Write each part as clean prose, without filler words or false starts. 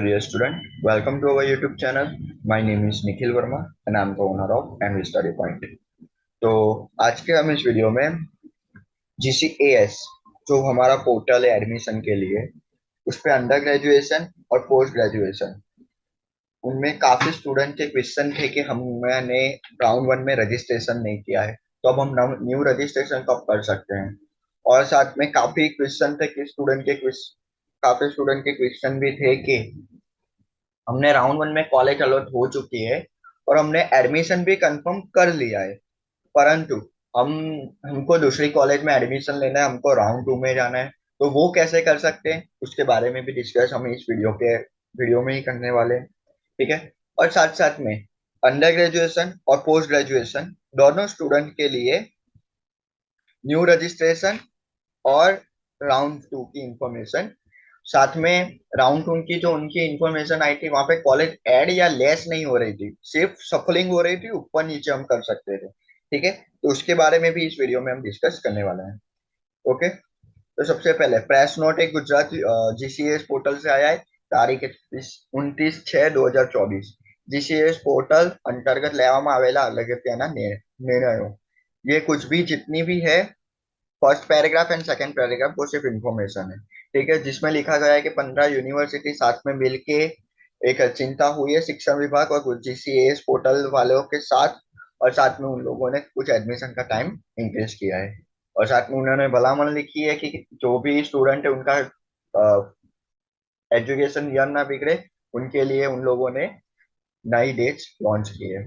dear student. Welcome to our YouTube channel. My name is Nikhil Verma and I'm the owner of MV Study Point. तो आज के हम इस video में GCAS जो हमारा पोर्टल है एडमिशन के लिए उस पे अंडर ग्रेजुएशन और पोस्ट ग्रेजुएशन उनमें काफी स्टूडेंट के क्वेश्चन थे कि हमने राउंड वन में रजिस्ट्रेशन नहीं किया है, तो अब हम न्यू रजिस्ट्रेशन कब कर सकते हैं। और साथ में काफी क्वेश्चन थे कि काफी स्टूडेंट के क्वेश्चन भी थे कि हमने राउंड वन में कॉलेज अलॉट हो चुकी है और हमने एडमिशन भी कंफर्म कर लिया है, परंतु हम हमको दूसरी कॉलेज में एडमिशन लेना है, हमको राउंड टू में जाना है, तो वो कैसे कर सकते हैं उसके बारे में भी डिस्कस हम इस वीडियो में ही करने वाले हैं। ठीक है। और साथ साथ में अंडर ग्रेजुएशन और पोस्ट ग्रेजुएशन दोनों स्टूडेंट के लिए न्यू रजिस्ट्रेशन और राउंड टू की इंफॉर्मेशन, साथ में राउंड टू की जो उनकी इंफॉर्मेशन आई थी वहां पे कॉलेज ऐड या लेस नहीं हो रही थी, सिर्फ सफलिंग हो रही थी, ऊपर नीचे हम कर सकते थे। ठीक है, तो उसके बारे में भी इस वीडियो में हम डिस्कस करने वाले हैं। ओके, तो सबसे पहले प्रेस नोट एक गुजरात GCAS पोर्टल से आया है, तारीख 29/6/2024। GCAS પોર્ટલ અંતર્ગત લેવામાં આવેલા અગત્યના નિર્ણયો, ये कुछ भी जितनी भी है first paragraph and second paragraph वो सिर्फ इंफॉर्मेशन है। ठीक है, जिसमें लिखा गया है कि 15 यूनिवर्सिटी साथ में मिलके एक चिंता हुई है शिक्षा विभाग और GCAS पोर्टल वालों के साथ, और साथ में उन लोगों ने कुछ एडमिशन का टाइम इंक्रीज किया है, और साथ में उन्होंने भलामण लिखी है कि जो भी स्टूडेंट है उनका एजुकेशन ईयर ना बिगड़े, उनके लिए उन लोगों ने नई डेट्स लॉन्च की है।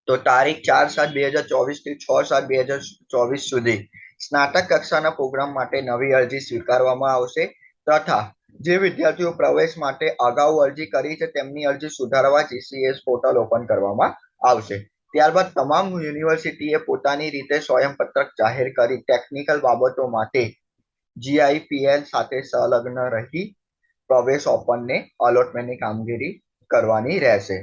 તો તારીખ 4/7/2024 થી 6/7/2024 સુધી સ્નાતક કક્ષાના પ્રોગ્રામ માટે નવી અરજી સ્વીકારવામાં આવશે, તથા જે વિદ્યાર્થીઓ પ્રવેશ માટે અગાઉ અરજી કરી છે તેમની અરજી સુધારવા GCAS પોર્ટલ ઓપન કરવામાં આવશે। ત્યારબાદ તમામ યુનિવર્સિટીએ પોતાની રીતે સ્વયંપત્રક જાહેર કરી ટેકનિકલ બાબતો માટે GIPL સાથે સંલગ્ન રહી પ્રવેશ ઓપનને અલોટમેન્ટની કામગીરી કરવાની રહેશે।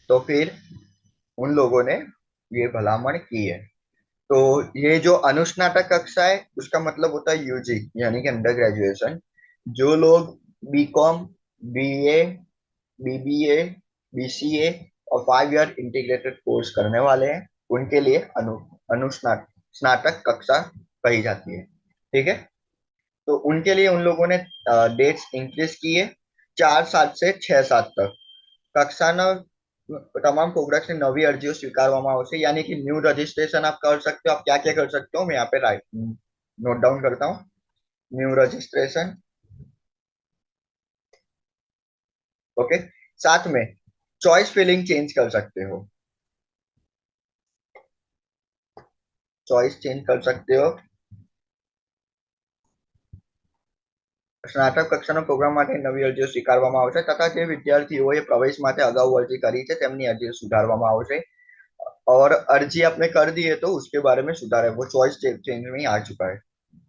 तो फिर उन लोगों ने ये भलामण की है। तो ये जो अनुस्नातक कक्षा है उसका मतलब होता है यूजी यानी कि अंडर ग्रेजुएशन। जो लोग बीकॉम, BA, BBA, BCA और 5 ईयर इंटीग्रेटेड कोर्स करने वाले हैं उनके लिए अनुस्नातक स्नातक कक्षा कही जाती है। ठीक है, तो उनके लिए उन लोगों ने डेट्स इंक्रीज की है 4/7 से 6/7 तक। કક્ષાના તમામ પ્રોગ્રેસની નવી અરજીઓ સ્વીકારવામાં આવશે, यानी कि न्यू रजिस्ट्रेशन आप कर सकते हो। आप क्या क्या कर सकते हो मैं यहाँ पे नोट डाउन करता हूँ। New registration, okay. साथ में चॉइस फिलिंग चेंज कर सकते हो, चॉइस चेंज कर सकते हो। સ્નાતક કક્ષાનો પ્રોગ્રામ માટે નવી અરજીઓ સ્વીકારવામાં આવશે, તથા જે વિદ્યાર્થીઓએ પ્રવેશ માટે અગાઉ અરજી કરી છે તેમની અરજીઓ સુધારવામાં આવશે। और अर्जी आपने कर दी है तो उसके बारे में सुधार है, वो चॉइस चेंज में आ चुका है।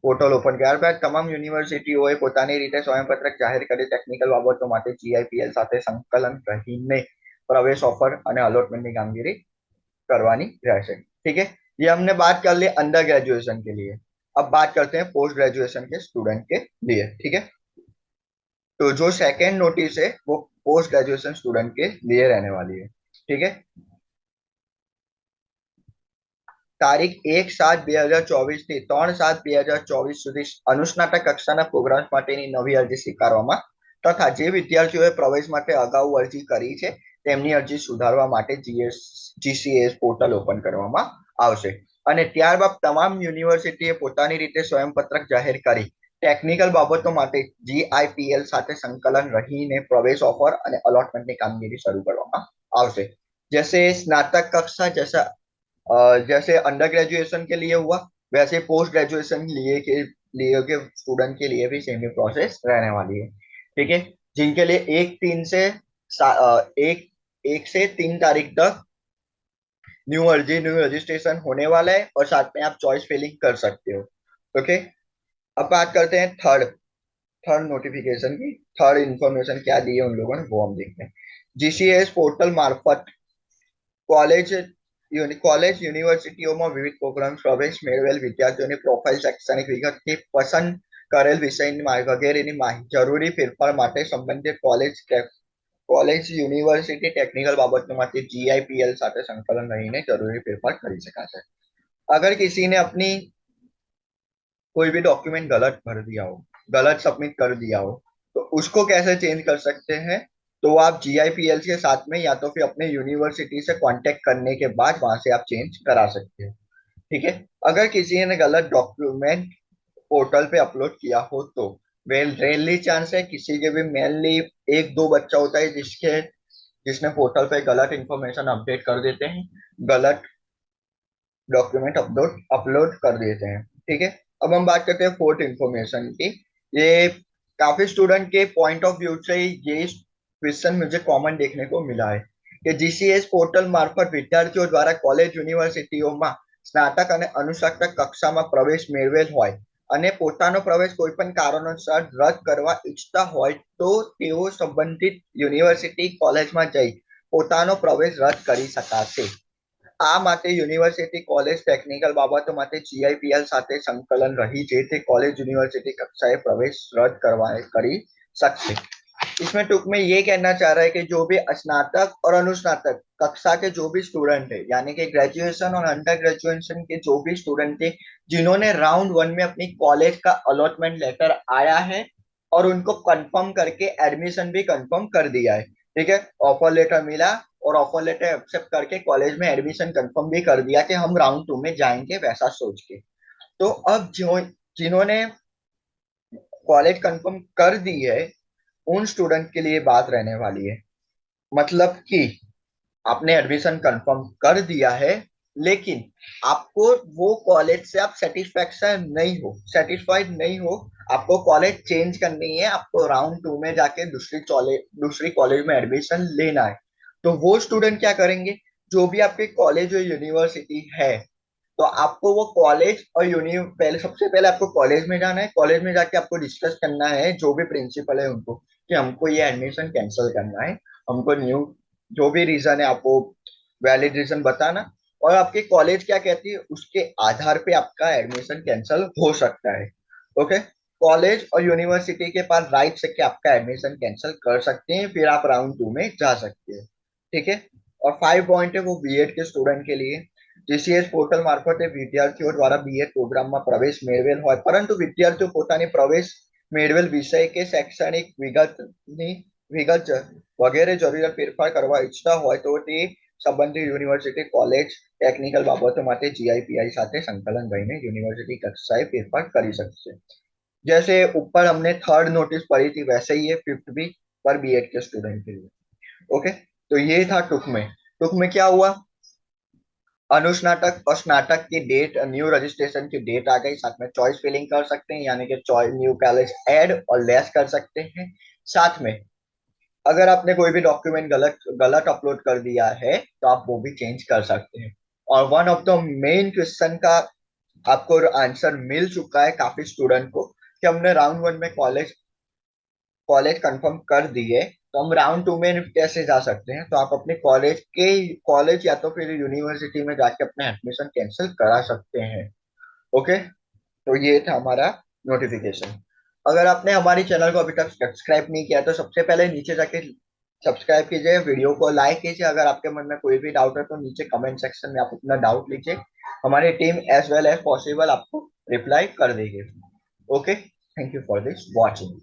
પોર્ટલ ઓપન કર્યા બાદ તમામ યુનિવર્સિટીઓએ પોતાની રીતે સ્વયંપત્રક જાહેર કરી ટેકનિકલ બાબતો માટે GIPL સાથે સંકલન રહીને પ્રવેશ ઓફર અને અલોટમેન્ટની કામગીરી કરવાની રહેશે। ठीक है, ये हमने बात कर ली अंडर ग्रेजुएशन के लिए। अब बात करते हैं पोस्ट ग्रेजुएशन के स्टूडेंट के लिए। ठीक है, तो जो सेकेंड नोटिस है वो पोस्ट ग्रेजुएशन स्टूडेंट के लिए रहने वाली है। ठीक है, તારીખ 1/7/2024 થી 3/7/2024 સુધી અનુસ્નાતક કક્ષાના પ્રોગ્રામ્સ માટેની નવી અરજી સ્વીકારવામાં તથા જે વિદ્યાર્થીઓએ પ્રવેશ માટે અગાઉ અરજી કરી છે તેમની અરજી સુધારવા માટે GCAS પોર્ટલ ઓપન કરવામાં આવશે, અને ત્યારબાદ તમામ યુનિવર્સિટીએ પોતાની રીતે સ્વયંપત્રક જાહેર કરી ટેકનિકલ બાબતો માટે GIPL સાથે સંકલન રહીને પ્રવેશ ઓફર અને અલોટમેન્ટની કામગીરી શરૂ કરવામાં આવશે। जैसे स्नातक कक्षा जैसे अंडर ग्रेजुएशन के लिए हुआ, वैसे पोस्ट ग्रेजुएशन के स्टूडेंट के लिए भी सेम प्रोसेस रहने वाली है। ठीक है, जिनके लिए 1 से 3 तारीख तक न्यू रजिस्ट्रेशन होने वाला है, और साथ में आप चॉइस फिलिंग कर सकते हो। ओके, अब बात करते हैं थर्ड नोटिफिकेशन की। थर्ड इंफॉर्मेशन क्या दी है उन लोगों ने वो हम देखते हैं। GCAS पोर्टल मार्फत कॉलेज કોલેજ યુનિવર્સિટીઓમાં વિવિધ પ્રોગ્રામ પ્રવેશ મેળવેલ વિદ્યાર્થીઓની પ્રોફાઇલ, શૈક્ષણિક વિગતની પસંદ કરેલ વિષયની જરૂરી ફેરફાર માટે સંબંધિત કોલેજ યુનિવર્સિટી ટેक्निकल बाबतों जीआईपीएल साथ संकलन रहीने जरूरी फेरफार કરી શકાશે। अगर किसी ने अपनी कोई भी डॉक्यूमेंट गलत भर दिया हो, गलत सबमिट कर दिया हो, तो उसको कैसे चेंज कर सकते हैं? तो आप जीआईपीएल के साथ में या तो फिर अपने यूनिवर्सिटी से कांटेक्ट करने के बाद वहां से आप चेंज करा सकते हैं। ठीक है। अगर किसी ने गलत डॉक्यूमेंट पोर्टल पे अपलोड किया हो तो वेल रेयरली चांस है, किसी के भी मेनली एक दो बच्चा होता है जिसने पोर्टल पे गलत इंफॉर्मेशन अपडेट कर देते हैं, गलत डॉक्यूमेंट अपलोड अपलोड कर देते हैं। ठीक है। अब हम बात करते हैं फोर्थ इंफॉर्मेशन की। ये काफी स्टूडेंट के पॉइंट ऑफ व्यू से ये क्वेश्चन मुझे कॉमन देखने को मिला है कि जीसीएस પોર્ટલ મારફત વિદ્યાર્થીઓ દ્વારા કોલેજ યુનિવર્સિટીઓમાં સ્નાતક અને અનુસ્નાતક કક્ષામાં પ્રવેશ મેળવેલ હોય અને પોતાનો પ્રવેશ કોઈ પણ કારણોસર રદ કરવા ઈચ્છતા હોય તો તેઓ સંબંધિત યુનિવર્સિટી કોલેજમાં જઈ પોતાનો પ્રવેશ રદ કરી શકાશે। આ માટે યુનિવર્સિટી કોલેજ ટેકનિકલ બાબતો માટે જીઆઈપીએલ સાથે સંકલન રહી છે તે કોલેજ યુનિवर्सिटी कक्षाएं प्रवेश रद्द करी सकते। इसमें टूंक में ये कहना चाह रहा है कि जो भी स्नातक और अनुस्नातक कक्षा के जो भी स्टूडेंट है, यानी कि ग्रेजुएशन और अंडर ग्रेजुएशन के जो भी स्टूडेंट थे जिन्होंने राउंड 1 में अपनी कॉलेज का अलॉटमेंट लेटर आया है और उनको कंफर्म करके एडमिशन भी कंफर्म कर दिया है। ठीक है। ऑफर लेटर मिला और ऑफर लेटर एक्सेप्ट करके कॉलेज में एडमिशन कंफर्म भी कर दिया कि हम राउंड 2 में जाएंगे वैसा सोच के। तो अब जिन्होंने कॉलेज कंफर्म कर दी है उन स्टूडेंट के लिए बात रहने वाली है। मतलब कि आपने एडमिशन कंफर्म कर दिया है लेकिन आपको वो कॉलेज से आप सेटिस्फाइड नहीं हो, आपको कॉलेज चेंज करनी है, आपको राउंड 2 में जाके दूसरी कॉलेज में एडमिशन लेना है। तो वो स्टूडेंट क्या करेंगे, जो भी आपके कॉलेज और यूनिवर्सिटी है तो आपको वो कॉलेज और पहले सबसे पहले आपको कॉलेज में जाना है। कॉलेज में जाके आपको डिस्कस करना है जो भी प्रिंसिपल है उनको कि हमको ये एडमिशन कैंसिल करना है, हमको न्यू जो भी रीजन है आपको वैलिड रीजन बताना और आपके कॉलेज क्या कहती है उसके आधार पे आपका एडमिशन कैंसिल हो सकता है। ओके। कॉलेज और यूनिवर्सिटी के पास राइट है कि आपका एडमिशन कैंसिल कर सकते हैं, फिर आप राउंड 2 में जा सकते हैं। ठीक है। और 5 पॉइंट है वो बीएड के स्टूडेंट के लिए। જીસીએસ પોર્ટલ મારફતે વિદ્યાર્થીઓ દ્વારા બીએડ પ્રોગ્રામમાં પ્રવેશ મેળવેલ હોય પરંતુ વિદ્યાર્થીઓ પોતાની પ્રવેશ મેળવેલ વિષય કે શૈક્ષણિક વિગત વગેરે જરૂરિયાત ફેરફાર કરવા ઈચ્છતા હોય તો તે સંબંધિત યુનિવર્સિટી કોલેજ ટેકનિકલ બાબતો માટે જીઆઈપીઆઈ સાથે સંકલન રહીને યુનિવર્સિટી કક્ષાએ ફેરફાર કરી શકશે। जैसे ऊपर हमने थर्ड नोटिस पढ़ी थी वैसे ही ये फिफ्थ भी पर बीएड के स्टूडेंट के लिए। ओके। तो ये था टुक में क्या हुआ, अनुस्नातक और स्नातक की डेट न्यू रजिस्ट्रेशन की डेट आ गई, साथ में चॉइस फिलिंग कर सकते हैं यानी कि चॉइस न्यू कॉलेज ऐड और लेस कर सकते हैं। साथ में अगर आपने कोई भी डॉक्यूमेंट गलत अपलोड कर दिया है तो आप वो भी चेंज कर सकते हैं। और one of the main question का आपको आंसर मिल चुका है काफी स्टूडेंट को कि हमने राउंड 1 में कॉलेज कंफर्म कर दिए तो हम राउंड 2 में कैसे जा सकते हैं। तो आप अपने कॉलेज या तो फिर यूनिवर्सिटी में जाके अपना एडमिशन कैंसिल करा सकते हैं। ओके। तो ये था हमारा नोटिफिकेशन। अगर आपने हमारी चैनल को अभी तक सब्सक्राइब नहीं किया तो सबसे पहले नीचे जाके सब्सक्राइब कीजिए, वीडियो को लाइक कीजिए। अगर आपके मन में कोई भी डाउट है तो नीचे कमेंट सेक्शन में आप अपना डाउट लीजिए, हमारी team as well as possible आपको रिप्लाई कर देगी। Okay. Thank you for this watching.